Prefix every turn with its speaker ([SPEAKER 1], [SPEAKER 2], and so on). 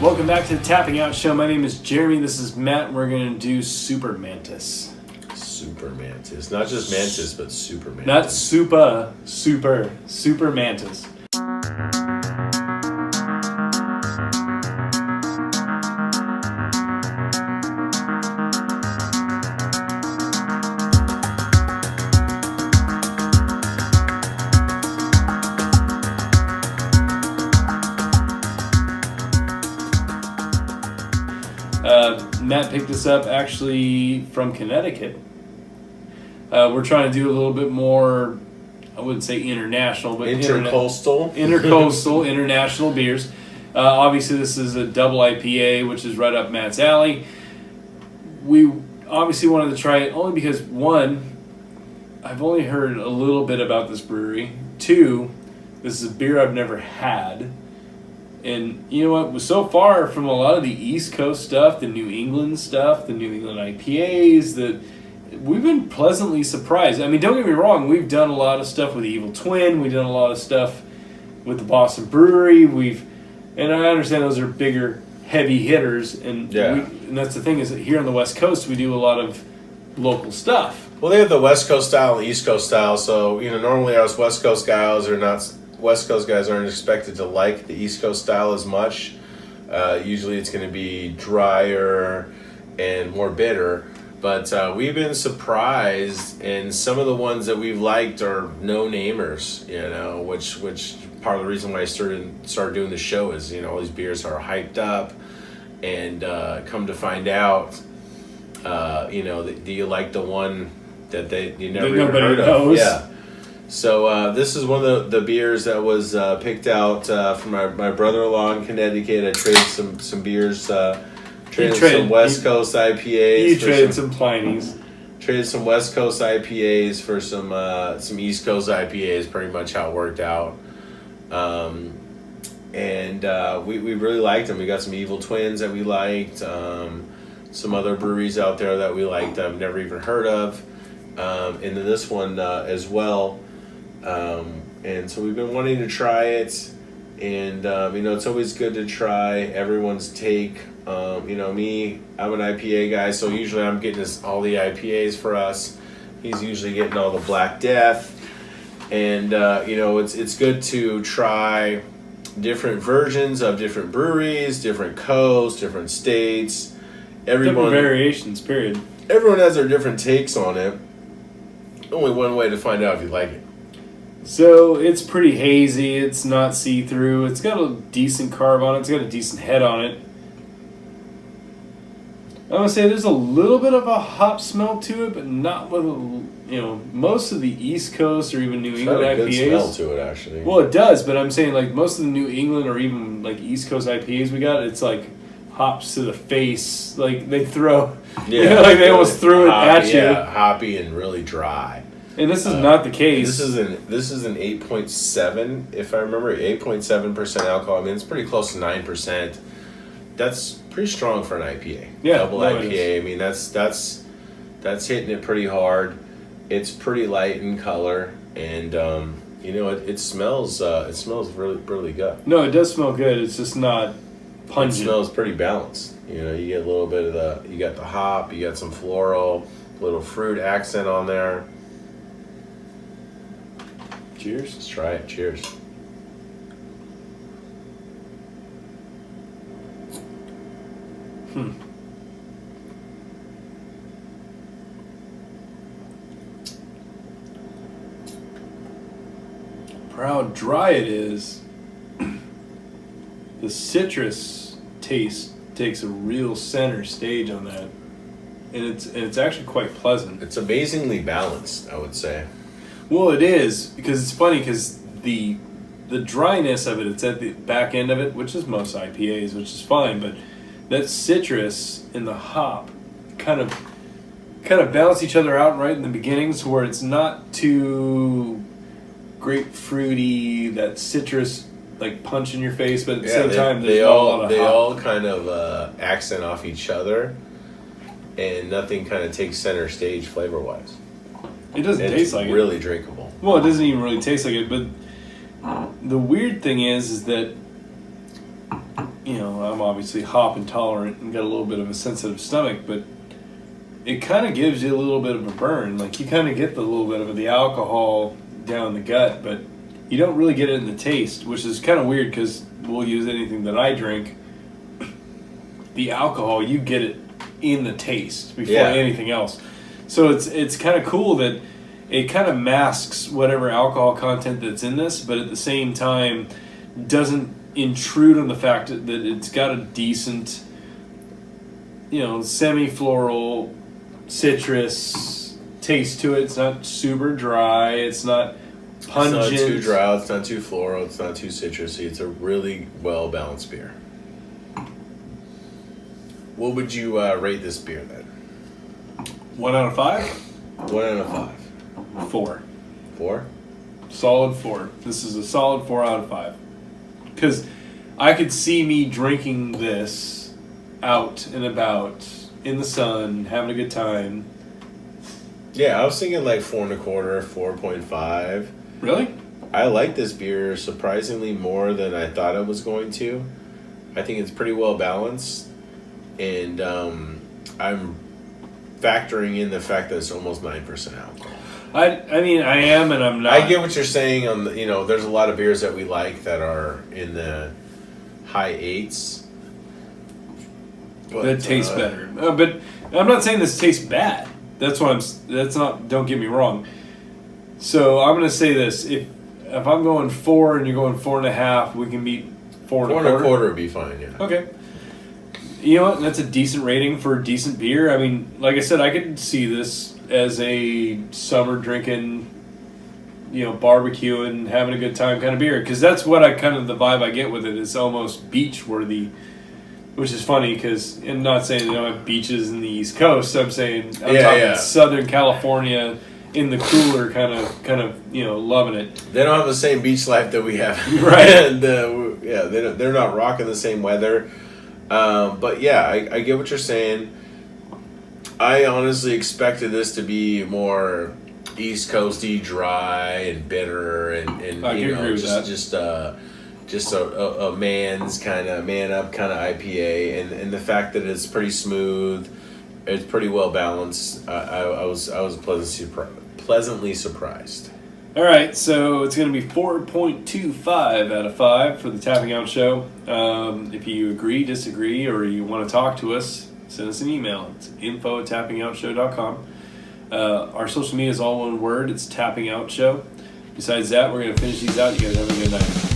[SPEAKER 1] Welcome back to the Tapping Out Show. My name is Jeremy. This is Matt. We're going to do Super Mantis.
[SPEAKER 2] Super Mantis. Not just Mantis, but Super Mantis.
[SPEAKER 1] Not Super Mantis. Matt picked this up actually from Connecticut. We're trying to do a little bit more, I wouldn't say international, but
[SPEAKER 2] intercoastal
[SPEAKER 1] international beers. Obviously, this is a double IPA, which is right up Matt's alley. We obviously wanted to try it only because, one, I've only heard a little bit about this brewery. Two, this is a beer I've never had. And you know what? So far from a lot of the East Coast stuff, the New England stuff, the New England IPAs, we've been pleasantly surprised. I mean, don't get me wrong. We've done a lot of stuff with the Evil Twin. We've done a lot of stuff with the Boston Brewery. And I understand those are bigger, heavy hitters. And and that's the thing is that here on the West Coast, we do a lot of local stuff.
[SPEAKER 2] Well, they have the West Coast style and the East Coast style. So normally us West Coast guys aren't expected to like the East Coast style as much. Usually it's going to be drier and more bitter. But we've been surprised, and some of the ones that we've liked are no-namers, which part of the reason why I started doing the show is, all these beers are hyped up, and come to find out, do you like the one that you never even heard of? Yeah. So this is one of the beers that was picked out from my brother-in-law in Connecticut. I traded some beers, traded some West Coast IPAs.
[SPEAKER 1] You traded some Pliny's.
[SPEAKER 2] Traded some West Coast IPAs for some East Coast IPAs, pretty much how it worked out. We really liked them. We got some Evil Twins that we liked, some other breweries out there that we liked I've never even heard of, and then this one as well. And so we've been wanting to try it, and it's always good to try everyone's take. Me, I'm an IPA guy, so usually I'm getting all the IPAs for us. He's usually getting all the Black Death, and it's good to try different versions of different breweries, different coasts, different states.
[SPEAKER 1] Different variations, period.
[SPEAKER 2] Everyone has their different takes on it. Only one way to find out if you like it.
[SPEAKER 1] So it's pretty hazy. It's not see-through. It's got a decent carb on it. It's got a decent head on it. I want to say there's a little bit of a hop smell to it, but not with most of the East Coast or even New England IPAs.
[SPEAKER 2] It's got a good smell to it, actually.
[SPEAKER 1] Well, it does, but I'm saying like most of the New England or even like East Coast IPAs we got, it's like hops to the face. Like they throw, they almost threw it at you.
[SPEAKER 2] Yeah, hoppy and really dry.
[SPEAKER 1] And this is not the case.
[SPEAKER 2] This is an 8.7, if I remember, 8.7% alcohol. I mean, it's pretty close to 9%. That's pretty strong for an IPA.
[SPEAKER 1] Yeah,
[SPEAKER 2] double IPA. I mean, that's hitting it pretty hard. It's pretty light in color, and it smells really really good.
[SPEAKER 1] No, it does smell good. It's just not pungent.
[SPEAKER 2] It smells pretty balanced. You get a little bit of you got the hop, you got some floral, little fruit accent on there.
[SPEAKER 1] Cheers.
[SPEAKER 2] Let's try it. Cheers.
[SPEAKER 1] For how dry it is, the citrus taste takes a real center stage on that, and it's actually quite pleasant.
[SPEAKER 2] It's amazingly balanced, I would say.
[SPEAKER 1] Well, it is, because it's funny because the dryness of it's at the back end of it, which is most IPAs, which is fine, but that citrus and the hop kind of balance each other out right in the beginning, so where it's not too grapefruity, that citrus like punch in your face, but at the same time there's not a lot of hop.
[SPEAKER 2] All kind of accent off each other, and nothing kind of takes center stage flavor wise.
[SPEAKER 1] It doesn't taste like it.
[SPEAKER 2] It's really drinkable.
[SPEAKER 1] Well, it doesn't even really taste like it, but the weird thing is that I'm obviously hop intolerant and got a little bit of a sensitive stomach, but it kind of gives you a little bit of a burn. Like you kind of get the little bit of the alcohol down the gut, but you don't really get it in the taste, which is kind of weird because we'll use anything that I drink. The alcohol, you get it in the taste before anything else. So it's kind of cool that it kind of masks whatever alcohol content that's in this, but at the same time doesn't intrude on the fact that it's got a decent, semi-floral citrus taste to it. It's not super dry. It's not pungent.
[SPEAKER 2] It's not too dry. It's not too floral. It's not too citrusy. It's a really well-balanced beer. What would you rate this beer then?
[SPEAKER 1] 1 out of 5?
[SPEAKER 2] 1 out of 5.
[SPEAKER 1] 4.
[SPEAKER 2] 4?
[SPEAKER 1] Solid 4. This is a solid 4 out of 5. Because I could see me drinking this out and about in the sun, having a good time.
[SPEAKER 2] Yeah, I was thinking like 4.25, 4.5.
[SPEAKER 1] Really?
[SPEAKER 2] I like this beer surprisingly more than I thought I was going to. I think it's pretty well balanced, and I'm factoring in the fact that it's almost 9% alcohol.
[SPEAKER 1] I mean, I am and I'm not.
[SPEAKER 2] I get what you're saying on the, there's a lot of beers that we like that are in the high 8s.
[SPEAKER 1] That tastes better. But I'm not saying this tastes bad. That's not, don't get me wrong. So I'm going to say this. If I'm going 4 and you're going 4.5, we can meet 4 and a quarter.
[SPEAKER 2] 4.25 would be fine, yeah.
[SPEAKER 1] Okay. You know what? That's a decent rating for a decent beer. I mean, like I said, I could see this as a summer drinking, barbecuing, having a good time kind of beer. Because that's what the vibe I get with it. It's almost beach worthy, which is funny because I'm not saying they don't have beaches in the East Coast. I'm saying I'm talking Southern California in the cooler kind of loving it.
[SPEAKER 2] They don't have the same beach life that we have,
[SPEAKER 1] right?
[SPEAKER 2] And they're not rocking the same weather. But yeah, I get what you're saying. I honestly expected this to be more East Coasty, dry and bitter, and
[SPEAKER 1] I can agree with that.
[SPEAKER 2] just a man's kind of man up kind of IPA, and the fact that it's pretty smooth, it's pretty well balanced. I was pleasantly surprised.
[SPEAKER 1] All right, so it's going to be 4.25 out of 5 for the Tapping Out Show. If you agree, disagree, or you want to talk to us, send us an email. It's info@tappingoutshow.com. Our social media is all one word. It's Tapping Out Show. Besides that, we're going to finish these out. You guys have a good night.